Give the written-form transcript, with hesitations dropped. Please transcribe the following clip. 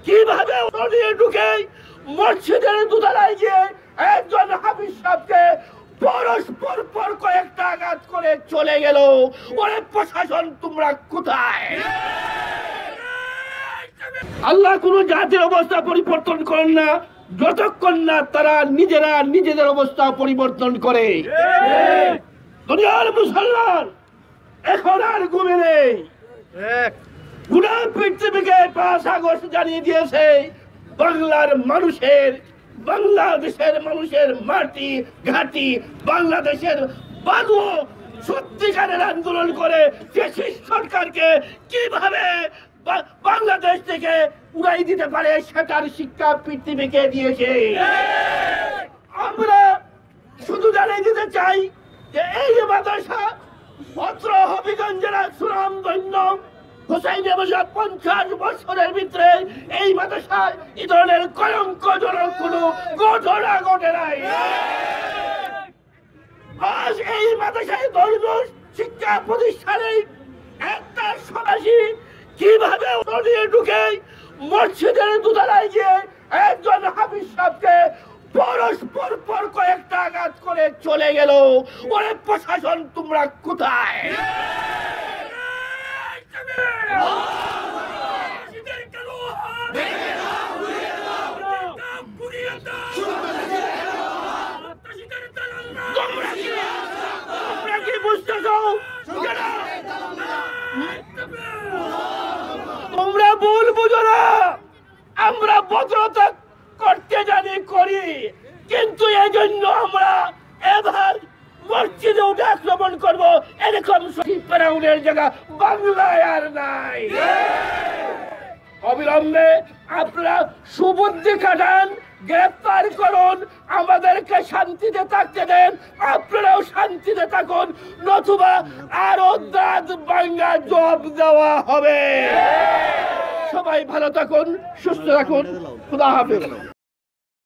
কিভাবে ঢুকে মসজিদের দোতলায় গিয়ে একজন হাফিজ সাহেবকে পরস্পর পর কয়েকটা আঘাত করে চলে গেল। ওরে প্রশাসন, তোমরা কোথায়? আল্লাহ কোন জাতির অবস্থা পরিবর্তন করেন না যতক্ষণ না তারা নিজেরা নিজেদের অবস্থা পরিবর্তন করে। দুনিয়ার মুসলমান এখন আর ঘুমে নেই। গোটা পৃথিবীকে 5 আগস্ট জানিয়ে দিয়েছে বাংলাদেশের মানুষের মাটি ঘাটি, বাংলাদেশের বালু সত্যিকারের আন্দোলন করে ফ্যাসিস্ট সরকারকে কিভাবে বাংলাদেশ থেকে উড়াই দিতে পারে সেটার শিক্ষা পৃথিবীকে দিয়েছে। আমরা শুধু জানিয়ে দিতে চাই যে এই মাদ্রাসা অত্র হবিগঞ্জের সুনামধন্য হুসাইন 50 বছরের ভিতরে এই মাদ্রাসায় এই ধরনের কলঙ্কজনক কোন ঘটনা ঘটে নাই। আজ এই মাদ্রাসায় ধর্মীয় শিক্ষা প্রতিষ্ঠানে একটা সন্ত্রাসী কিভাবে ঢুকে মসজিদের দোতলায় গিয়ে একজন হাফিজ সাহেবকে পরস্পর পর কয়েকটা আঘাত করে চলে গেল। ওরে প্রশাসন, তোমরা কোথায়? তোমরা কি বুঝতেছ? তোমরা ভুল বুঝো না। আমরা ভদ্রতা করতে জানি, করি, কিন্তু এই জন্য আমরা এবার মসজিদে উঠে আক্রমণ করবো এরকম ফেরাউনের জায়গা বাংলায় আর নাই। অবিলম্বে আপনারা সুবুদ্ধি খাটান, গ্রেফতার করুন, আমাদেরকে শান্তিতে থাকতে দেন, আপনারাও শান্তিতে থাকুন, নতুবা আরো দাঁত ভাঙা জবাব দেওয়া হবে। সবাই ভালো থাকুন, সুস্থ থাকুন, খুদা হাফেজ।